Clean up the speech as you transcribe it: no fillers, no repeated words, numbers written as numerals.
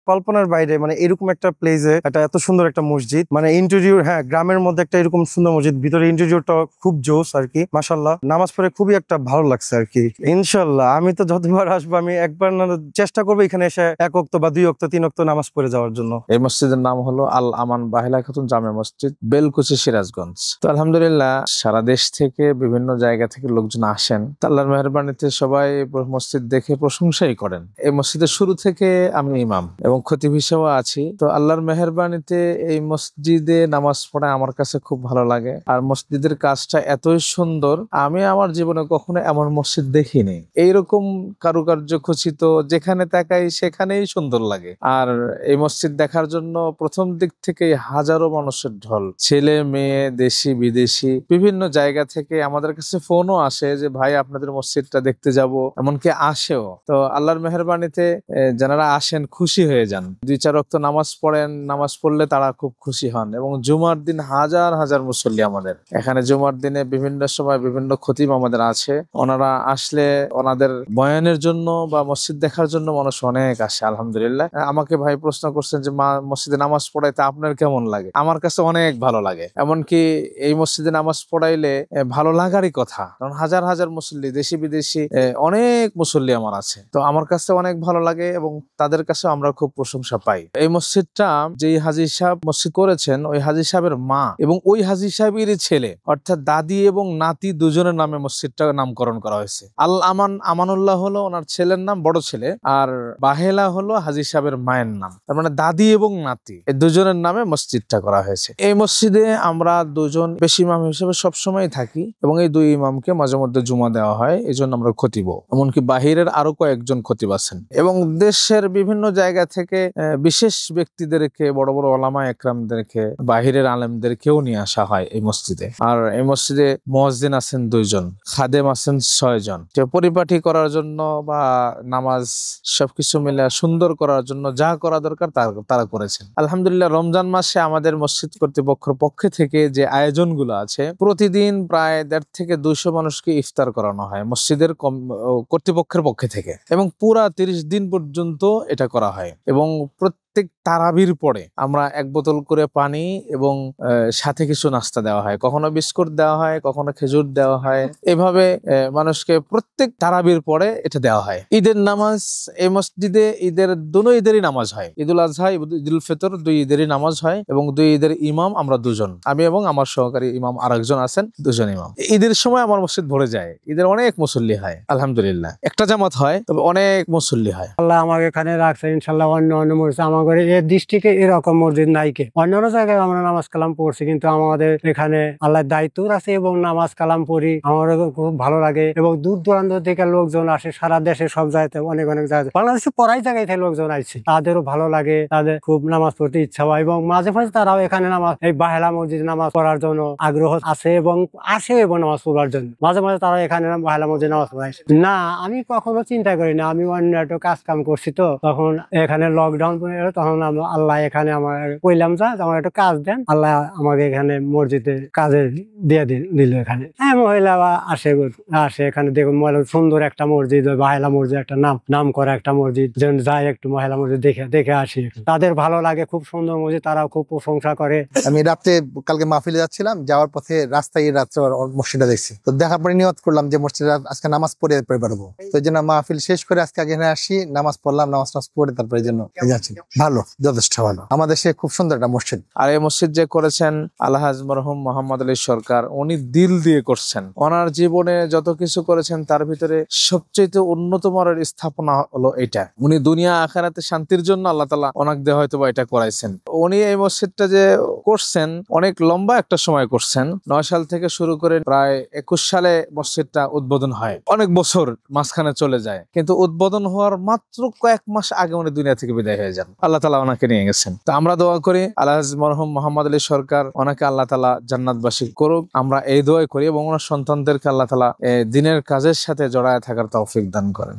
কল্পনার বাইরে, মানে এরকম একটা প্লেসে একটা এত সুন্দর একটা মসজিদ, মানে ইন্টেরিয়র, হ্যাঁ গ্রামের মধ্যে একটা এরকম সুন্দর মসজিদ, ভিতরে ইন্টেরিয়রটা খুব জোস আর কি। মাশাআল্লাহ, নামাজ পড়ে খুবই একটা ভালো লাগছে আর কি। ইনশাআল্লাহ আমি তো যতবার আসবো, আমি একবার না চেষ্টা করবো এখানে এসে 1 ওয়াক্ত বা 2 ওয়াক্ত 3 ওয়াক্ত নামাজ পড়ে যাওয়ার জন্য। এই মসজিদের নাম হলো আল আমান বাহিলা খাতুন জামে মসজিদ, বেলকুচি, সিরাজগঞ্জ। তো আলহামদুলিল্লাহ সারা দেশ থেকে বিভিন্ন জায়গা থেকে লোকজন আসেন। আল্লাহর মেহেরবানিতে সবাই মসজিদ দেখে প্রশংসাই করেন। এই মসজিদের শুরু থেকে আমি ইমাম এবং খতিব হিসেবে আছি। তো আল্লাহর মেহেরবানিতে এই মসজিদে নামাজ পড়া আমার কাছে খুব ভালো লাগে। আর মসজিদের কাজটা এতই সুন্দর, আমি আমার জীবনে কখনো এমন মসজিদ দেখিনি। এইরকম কারুকার্য খচিত, যেখানে তাকাই সেখানেই সুন্দর লাগে। আর এই মসজিদ দেখার জন্য প্রথম দিক থেকে হাজারো মানুষের ঢল, ছেলে মেয়ে, দেশি বিদেশি, বিভিন্ন জায়গা থেকে আমাদের কাছে ফোনও আসে যে ভাই আপনাদের মসজিদটা দেখতে যাব, এমনকি আসেও। তো আল্লাহর মেহেরবানিতে যারা আসেন খুশি হয়ে যান। 2-4 ওয়াক্ত নামাজ পড়েন, নামাজ পড়লে তারা খুব খুশি হন। এবং জুমার দিন হাজার হাজার মুসল্লি আমাদের এখানে। জুমার দিনে বিভিন্ন সময় বিভিন্ন খতিব আমাদের আছে, ওনারা আসলে ওনাদের বয়ানের জন্য বা মসজিদ দেখার জন্য মানুষ অনেক আসে। আলহামদুলিল্লাহ। আমাকে ভাই প্রশ্ন করছেন যে মসজিদে নামাজ পড়াইতে আপনার কেমন লাগে? আমার কাছে অনেক ভালো লাগে। এমনকি এই মসজিদে নামাজ পড়াইলে ভালো লাগারই কথা, কারণ হাজার হাজার মুসল্লি, দেশি বিদেশি অনেক মুসল্লি আমার আছে। তো আমার কাছে অনেক ভালো লাগে এবং তাদের কাছে আমরা খুব প্রশংসা পাই। এই মসজিদটা যেই হাজী সাহেব মসজিদ করেছেন, ওই হাজী সাহেবের মা এবং ওই হাজী সাহেবেরই ছেলে, অর্থাৎ দাদি এবং নাতি দুজনের নামে মসজিদটা নামকরণ করা হয়েছে। আল আমান, আমানুল্লাহ হলো ওনার ছেলের নাম, বড় ছেলে, আর বাহেলা হলো হাজী সাহেবের মায়ের নাম। তার মানে দাদি এবং নাতি এই দুজনের নামে মসজিদটা করা হয়েছে। এই মসজিদে আমরা দুজন বেশি ইমাম হিসেবে সবসময় থাকি এবং এই 2 ইমামকে মাঝে মধ্যে জুমা দেওয়া হয়, এই জন্য আমরা খতিব। এমনকি বাহিরের আরো কয়েকজন খতিব আছেন এবং দেশের বিভিন্ন জায়গা থেকে বিশেষ ব্যক্তিদেরকে, বড় বড় ওলামা একরামদেরকে, বাহিরের আলেমদেরকেও নিয়ে আসা হয় এই মসজিদে। আর এই মসজিদে মুয়াজ্জিন আছেন 2 জন, খাদেম আছেন 6 জন। পরিপাটি করার জন্য বা নামাজ সবকিছু মিলে সুন্দর করার জন্য যা করা দরকার তারা করেছেন। আলহামদুলিল্লাহ রমজান মাসে আমাদের মসজিদ কর্তৃপক্ষের পক্ষে থেকে যে আয়োজনগুলো আছে, প্রতিদিন প্রায় 150 থেকে 200 মানুষকে ইফতার করানো হয় মসজিদের কর্তৃপক্ষের পক্ষে থেকে, এবং পুরা 30 দিন পর্যন্ত এটা করা হয়। এবং প্রত্যেক তারাবির পরে আমরা 1 বোতল করে পানি এবং সাথে কিছু নাস্তা দেওয়া হয়, কখনো বিস্কুট দেওয়া হয়, কখনো খেজুর দেওয়া হয়। এভাবে মানুষকে প্রত্যেক তারাবির পরে এটা দেওয়া হয়। ঈদের নামাজ এই মসজিদে, দুনো ঈদেরই নামাজ হয়। ঈদুল আজহা, ঈদুল ফিতর, 2 ঈদেরই নামাজ হয় এবং 2 ঈদের ইমাম আমরা 2 জন, আমি এবং আমার সহকারী ইমাম আরেকজন আছেন, 2 জন ইমাম। ঈদের সময় আমার মসজিদ ভরে যায়, ঈদের অনেক মুসল্লি হয়। আলহামদুলিল্লাহ একটা জামাত হয়, তবে অনেক মুসল্লি হয়। আল্লাহ আমাকে এখানে রাখছে ইনশাল্লাহ। অন্য মসজিদ আমাদের এই ডিস্ট্রিক্টে এরকম মসজিদ নাইকে। অন্যান্য জায়গায় আমরা নামাজ কালাম পড়ছি, কিন্তু আমাদের এখানে আল্লাহর দায়িত্ব আছে এবং নামাজ কালাম পড়ি, আমার খুব ভালো লাগে। এবং দূর দূরান্ত থেকে লোকজন আসে, সারা দেশে সব জায়গাতে, অনেক জায়গায়, বাংলাদেশে পড়াই জায়গায় থেকে লোকজন আসছে, তাদেরও ভালো লাগে, তাদের খুব নামাজ পড়তে ইচ্ছা হয় এবং মাঝে মাঝে তারাও এখানে নামাজ, এই বাহেলা মসজিদ নামাজ পড়ার জন্য আগ্রহ আছে এবং আসে এবং নামাজ পড়ার জন্য মাঝে মাঝে তারা এখানে বাহেলা মসজিদ নামাজ পড়ে আসে। না, আমি কখনো চিন্তা করি না, আমি অন্য একটা কাজ কাম করছি, তো তখন এখানে লকডাউন পড়ে গেল, তখন আল্লাহ এখানে আমার কইলাম যে আমার একটা কাজ দেন, আল্লাহ আমাকে এখানে মসজিদে কাজে দিয়ে দিল। এখানে হ্যাঁ মহিলা আসে এখানে, দেখুন সুন্দর একটা মসজিদ, বাহেলা মসজিদ, একটা নাম করা একটা মসজিদ, যেন যাই একটু মহিলা মসজিদ দেখে আসি, তাদের ভালো লাগে, খুব সুন্দর মসজিদ, তারাও খুব প্রশংসা করে। আমি রাত্রে কালকে মাহফিলে যাচ্ছিলাম, যাওয়ার পথে রাস্তায় রাত্রে মসজিদটা দেখছি, তো দেখার পরে নিয়ত করলাম যে মসজিদে আজকে নামাজ পড়ে বেরোবো। তো এই জন্য মাহফিল শেষ করে আজকে এখানে আসি, নামাজ পড়লাম, নামাজ পড়ে তারপরে জন্য যাচ্ছি। ভালো, যথেষ্ট ভালো। আমাদের দেশে খুব সুন্দর একটা মসজিদ। আর এই মসজিদ যে করেছেন আলহাজ মরহুম মোহাম্মদ আলী সরকার, উনি দিল দিয়ে করছেন। ওনার জীবনে যত কিছু করেছেন তার ভিতরে সবচেয়ে উন্নত মানের স্থাপনা হলো এটা। উনি দুনিয়া আখিরাতে শান্তির জন্য আল্লাহ তাআলা ওনাকে দিয়ে হয়তো এটা করাইছেন। উনি এই মসজিদটা যে করছেন অনেক লম্বা একটা সময় করছেন, 9 সাল থেকে শুরু করে প্রায় 21 সালে মসজিদটা উদ্বোধন হয়। অনেক বছর মাঝখানে চলে যায়, কিন্তু উদ্বোধন হওয়ার মাত্র কয়েক মাস আগে উনি দুনিয়া থেকে বিদায় হয়ে যান। আল্লাহ তাআলা ওনাকে নিয়ে গেছেন। তো আমরা দোয়া করি আলহাজ মরহুম মোহাম্মদ আলী সরকার, ওনাকে আল্লাহ তাআলা জান্নাতবাসী করুক, আমরা এই দোয়া করি এবং ওনার সন্তানদেরকে আল্লাহ তাআলা দিনের কাজের সাথে জড়ায় থাকার তৌফিক দান করেন।